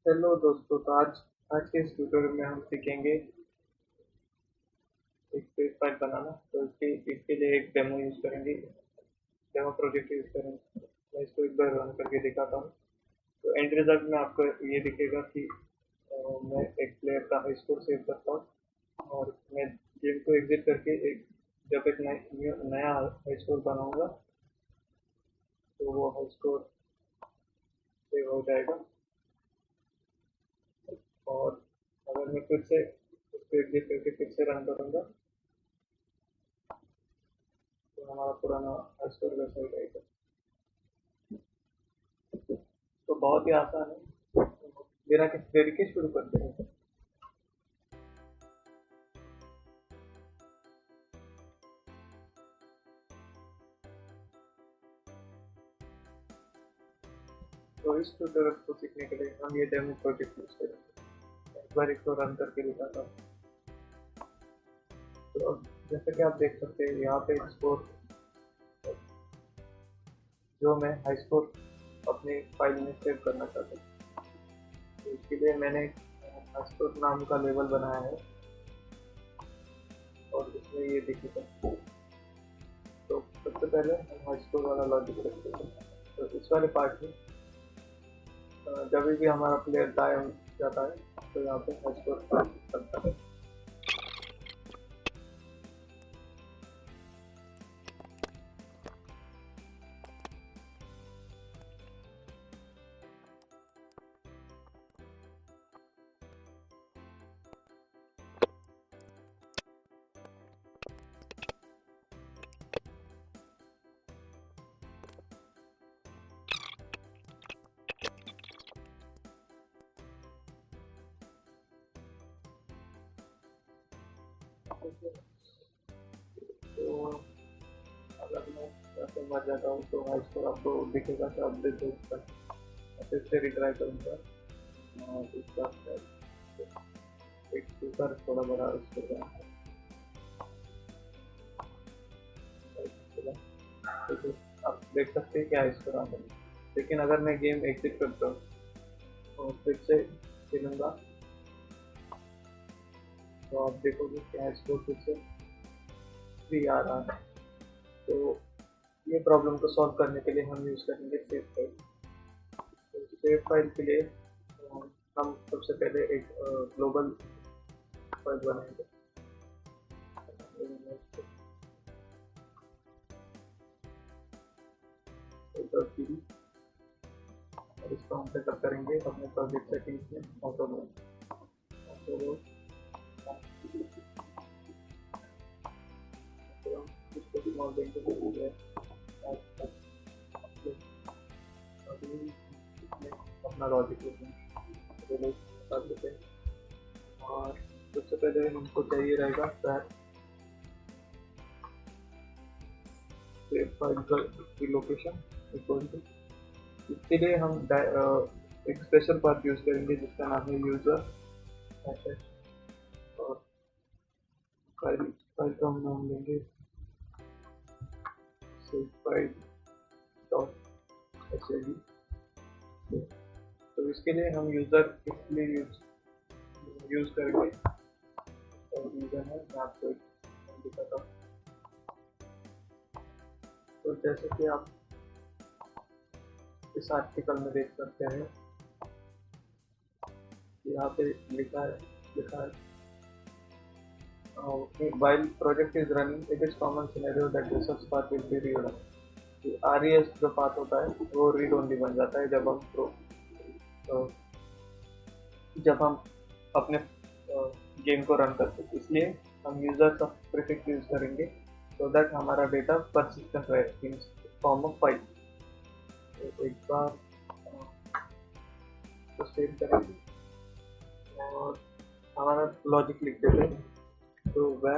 Hello दोस्तों, तो आज के इस ट्यूटोरियल में हम सीखेंगे एक पेज फाइल बनाना। तो इसके लिए एक डेमो यूज़ करेंगे, डेमो प्रोजेक्ट यूज़ करेंगे। मैं इसको एक बार रन करके दिखाता हूँ। तो एंड रिजल्ट में आपको ये दिखेगा कि मैं एक प्लेयर का हाई स्कोर सेव करता हूँ और मैं गेम को एग्जिट करके जब एक नया हाई स्कोर बनाऊंगा तो वो हाई स्कोर सेव हो जाएगा। और अगर मैं फिर से उसको एग्जिट करके फिर से रन करूँगा तो हमारा पुराना हाई स्कोर वैसा ही रहेगा। तो बहुत ही आसान है, बिना किसी देरी के शुरू करते हैं। तो इस ट्यूटोरियल को सीखने के लिए हम ये डेमो प्रोजेक्ट यूज करेंगे। एक बार इसको रन करके दिखाता हूँ। तो अब जैसे कि आप देख सकते हैं यहाँ पे स्कोर जो मैं हाई स्कोर अपनी फाइल में सेव करना चाहता हूँ, तो इसके लिए मैंने हाई स्कोर नाम का लेबल बनाया है और इसमें ये दिखेगा। तो सबसे पहले हम हाई स्कोर वाला लॉजिक रखते हैं। तो इस वाले पार्ट में जब भी हमारा प्लेयर दाएं हो जाता है तो यहाँ पे हाई स्कोर करता है। तो अगर मैं ऐसे मर जाता हूँ तो हाई स्कोर आपको दिखेगा कि अपडेट हो सकता है। फिर से रिट्राई करूँगा और इस बार एक ऊपर थोड़ा बड़ा इसको तो आप देख सकते हैं क्या स्कोर आता है। लेकिन अगर मैं गेम एग्जिट करता हूँ और फिर से खेलूँगा तो आप देखोगे क्या स्कोर फिर से 3 आ रहा है। तो ये प्रॉब्लम को सॉल्व करने के लिए हम यूज़ करेंगे सेव फाइल। तो सेव फाइल के लिए हम सबसे पहले एक ग्लोबल फाइल बनाएंगे। और इसको हम सेटअप करेंगे अपने प्रोजेक्ट सेटिंग्स में ऑटो मोड। इसको भी मोड देंगे तो हो गया। अभी इसमें अपना लॉजिक बता देते हैं। और सबसे पहले हमको चाहिए रहेगा सेव फाइल की लोकेशन इक्वल टू। इसके लिए हम एक स्पेशल पाथ यूज करेंगे जिसका नाम है यूजर और फाइल फाइल का हम नाम लेंगे सेव फाइल डॉट एस। तो इसके लिए हम यूजर इसलिए यूज करेंगे और यूजर है मैं आपको दिखाता हूँ। तो जैसे कि आप इस आर्टिकल में देख सकते हैं यहाँ पे लिखा है while project is running it is common scenario that the search path will be read only। RES जो पाथ होता है वो रीड ओनली बन जाता है तो जब हम अपने गेम को रन करते हैं। इसलिए हम यूजर का प्रीफिक्स यूज करेंगे so दैट हमारा डेटा परसिस्टेंट रहे इन फॉर्म ऑफ फाइल। तो एक बार तो सेव करेंगे और हमारा लॉजिक लिख देते हैं। तो वह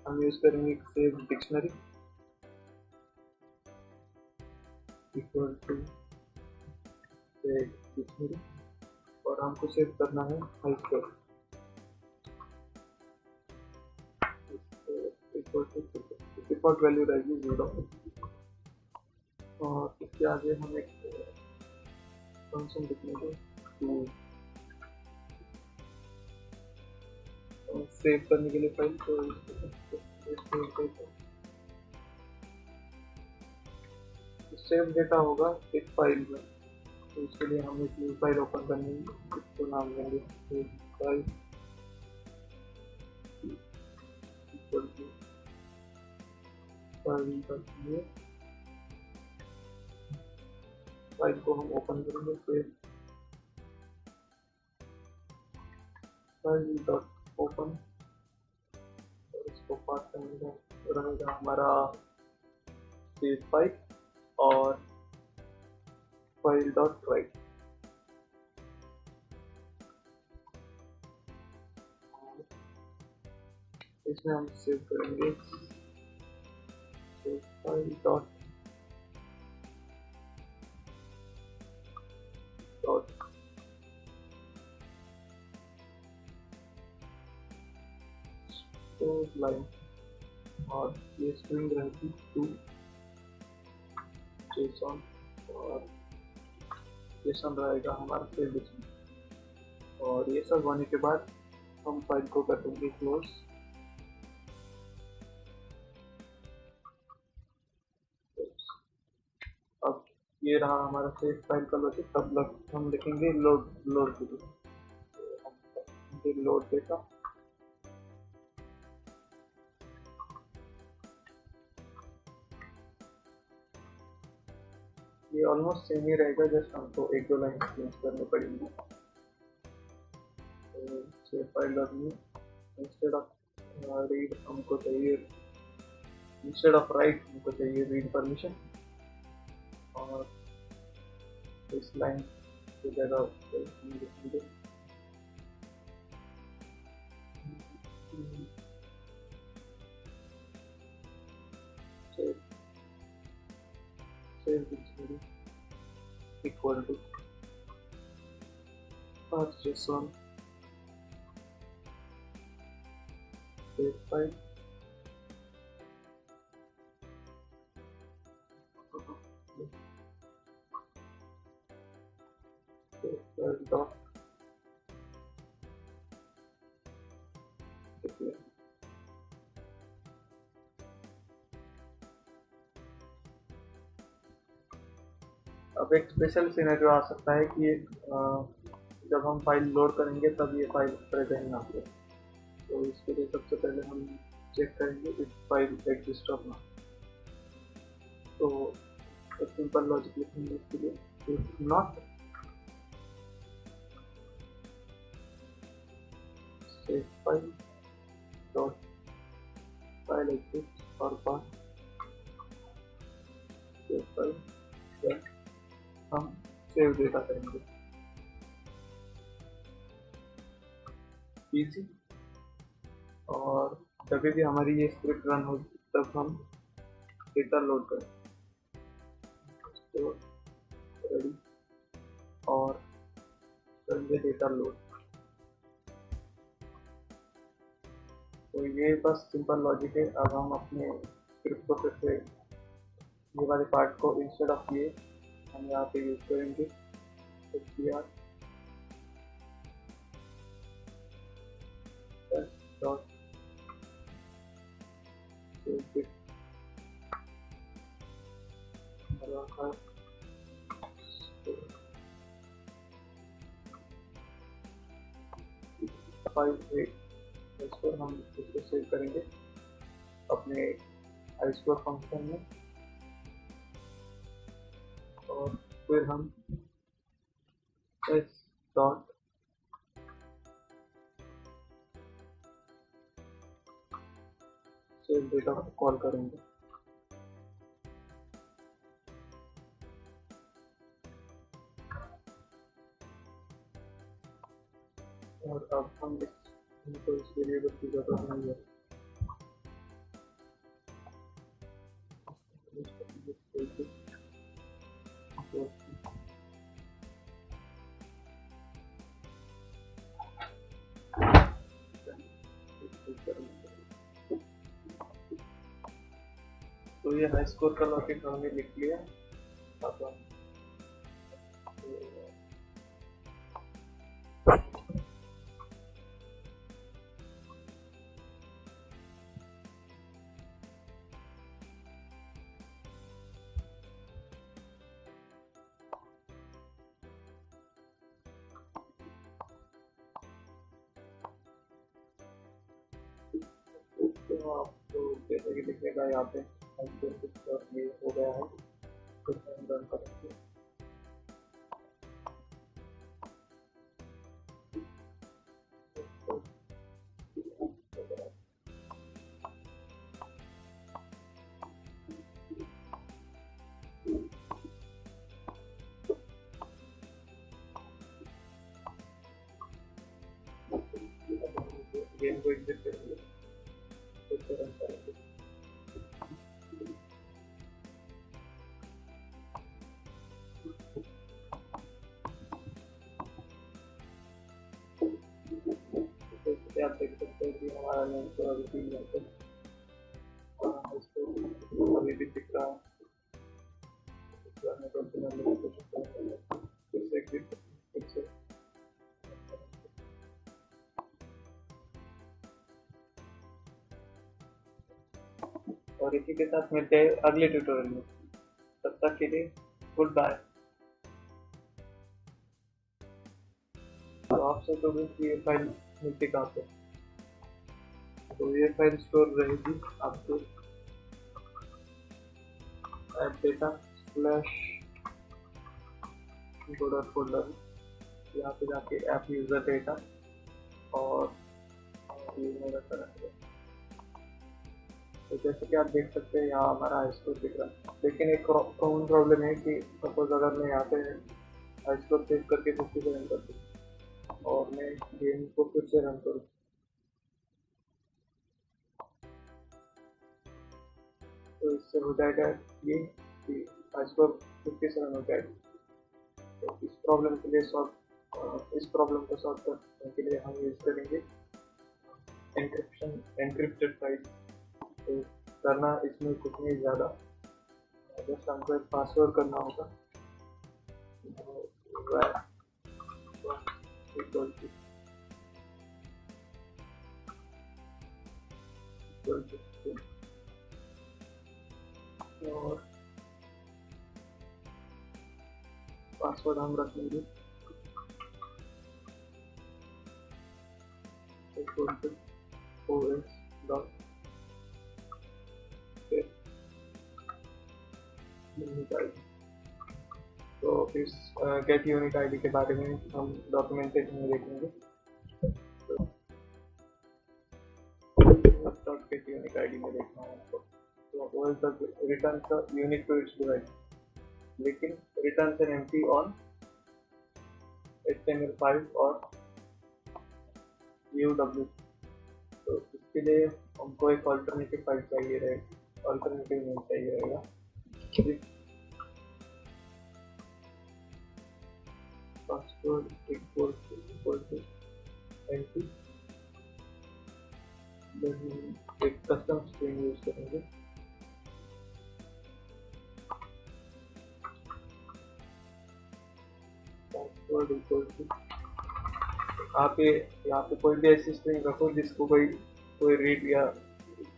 हम यूज करेंगे save dictionary equal to save dictionary और हमको सेव करना है high score equal to default value रहेगी 0। और इसके आगे हम एक फंक्शन लिखेंगे टू सेव करने के लिए फाइल तो सेव डेटा होगा एक फाइल में, तो इसके लिए हम एक न्यू फाइल ओपन करनी है, इसको नाम देंगे फाइल इक्वल टू फाइल को हम ओपन करेंगे, फिर फाइल डॉट ओपन और इसको पास रहेगा हमारा सेव फाइल और फाइल डॉट राइट। इसमें हम सेव करेंगे सेव फाइल डॉट लाइन और ये स्ट्रिंग रहेगी टू जेसन और जेसन रहेगा हमारा फील्ड में। और ये सब होने के बाद हम फाइल को कर देंगे क्लोज। अब ये रहा हमारा सेव फाइल का लॉजिक। तब हम लिखेंगे लोड के लिए लोड डेटा ये ऑलमोस्ट सेम ही रहेगा, जस्ट हमको एक दो लाइन चेंज करनी पड़ेगी। तो save file dot new instead of read हमको चाहिए, इंस्टेड ऑफ राइट हमको चाहिए रीड परमिशन, और इस लाइन की जगह लिखेंगे save dictionary equal to JSON save file dot declare। अब एक स्पेशल सिनेरियो आ सकता है कि जब हम फाइल लोड करेंगे तब ये फाइल प्रेजेंट ना हो, तो इसके लिए सबसे पहले हम चेक करेंगे इफ फाइल एग्जिस्ट और ना। तो एक सिंपल लॉजिक लिखेंगे इसके लिए, if not save file dot file exist और पास सेव फाइल हम सेव डेटा करेंगे इजी। और जब भी हमारी ये स्क्रिप्ट रन हो तब हम डेटा लोड करें, तो रेडी और करेंगे डेटा लोड। तो ये बस सिंपल लॉजिक है। अब हम अपने स्क्रिप्ट को फिर से ये वाले पार्ट को इंस्टेड ऑफ ये हम यहाँ पे यूज करेंगे डॉट इसको हम इसको सेव करेंगे अपने iStore फंक्शन में, और फिर हम इस डॉट सेव डेटा को कॉल करेंगे। और अब हम इनको इस वेरिएबल की जरूरत नहीं है, तो ये हाई स्कोर का लॉजिक हमने लिख लिया। अब तो आपको जैसे कि दिखेगा यहाँ पे ये हो गया है, फिर से हम रन करेंगे। गेम को एग्जिट करेंगे, फिर से रन करेंगे। जैसे आप देख सकते हैं कि हमारा नेम तो अभी भी यहाँ पे इसको अभी भी दिख रहा है। फिर से एग्जिट, फिर से और इसी के साथ मिलते हैं अगले ट्यूटोरियल में। तब तक के लिए गुड बाय। तो आपसे तो ये फाइल मिलती कहाँ पे? तो ये फाइल स्टोर रहेगी आपको ऐप डेटा स्लैश गोडो फोल्डर, यहाँ पे जाके ऐप यूजर डेटा और ये मेरा करंट है। तो जैसे कि आप देख सकते हैं यहाँ हमारा हाई स्कोर दिख रहा है, लेकिन एक कॉमन प्रॉब्लम है कि सपोज अगर मैं यहाँ पे हाई स्कोर सेव करके 50 रन कर दूँ और मैं गेम को फिर से रन करूँ, तो इससे हो जाएगा ये कि हाई स्कोर 50 रन हो जाएगा। तो इस प्रॉब्लम के लिए इस प्रॉब्लम को सॉल्व करने के लिए हम यूज करेंगे एनक्रिप्टेड फाइल। तो करना इसमें कुछ नहीं ज़्यादा, जस्ट हमको एक पासवर्ड करना होगा। और पासवर्ड हम रखेंगे OS डॉट यूनिक आईडी। तो इस गेट यूनिक आईडी के बारे में हम डॉक्यूमेंटेशन में देखेंगे। गेट यूनिक आईडी में देखना है आपको, तो OS तक return the unique to its device, लेकिन return an empty on HTML5 और UW। तो इसके लिए हमको एक ऑल्टरनेटिव फाइल चाहिए रहेगा, ऑल्टरनेटिव नेम चाहिए रहेगा। पासवर्ड इक्वल टू एम्प्टी, एक कस्टम स्ट्रिंग यूज करेंगे। पासवर्ड इक्वल टू, आप यहाँ पे कोई भी ऐसी स्ट्रिंग रखो जिसको कोई रीड या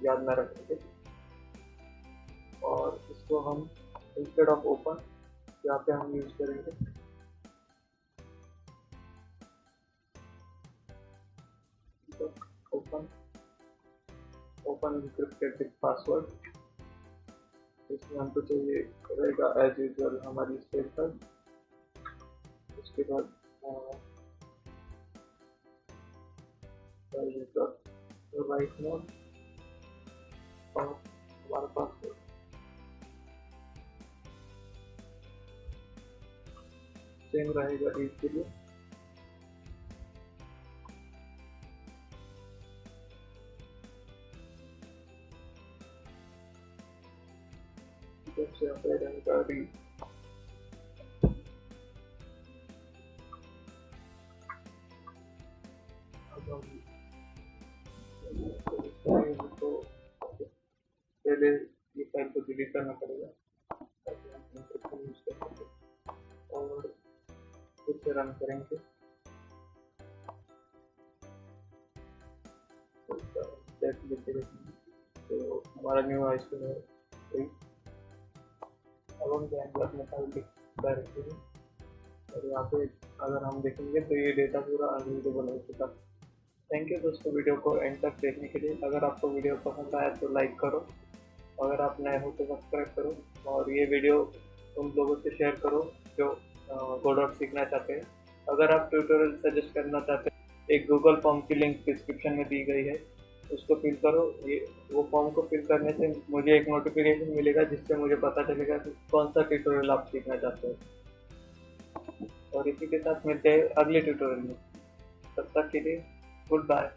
याद ना रख सके, और इसको हम इंस्टेड ऑफ ओपन यहाँ पे हम यूज करेंगे ओपन एनक्रिप्टेड विद पासवर्ड। इसमें हमको चाहिए रहेगा एज यूजुअल हमारी स्पेस फाइल। उसके बाद राइट मोड और हमारा पासवर्ड सेम रहेगा रीड के लिए। से रहेगा रीड। तो पहले ये फाइल को डिलीट करना पड़ेगा और फिर से रन करेंगे। तो हमारा न्यू हाई स्कूल है। अब हम जाएंगे अपने फाइल डायरेक्टरी में और यहाँ पे अगर हम देखेंगे तो ये डेटा पूरा अनरीडेबल हो चुका है। थैंक यू दोस्तों वीडियो को एंड तक देखने के लिए। अगर आपको वीडियो पसंद आया तो लाइक करो, अगर आप नए हो तो सब्सक्राइब करो, और ये वीडियो उन लोगों से शेयर करो जो गोडॉट सीखना चाहते हैं। अगर आप ट्यूटोरियल सजेस्ट करना चाहते हैं, एक गूगल फॉर्म की लिंक डिस्क्रिप्शन में दी गई है, उसको फिल करो। ये वो फॉर्म को फिल करने से मुझे एक नोटिफिकेशन मिलेगा जिससे मुझे पता चलेगा कि कौन सा ट्यूटोरियल आप सीखना चाहते हो। और इसी के साथ मिलते हैं अगले ट्यूटोरियल में। तब तक के लिए गुड बाय।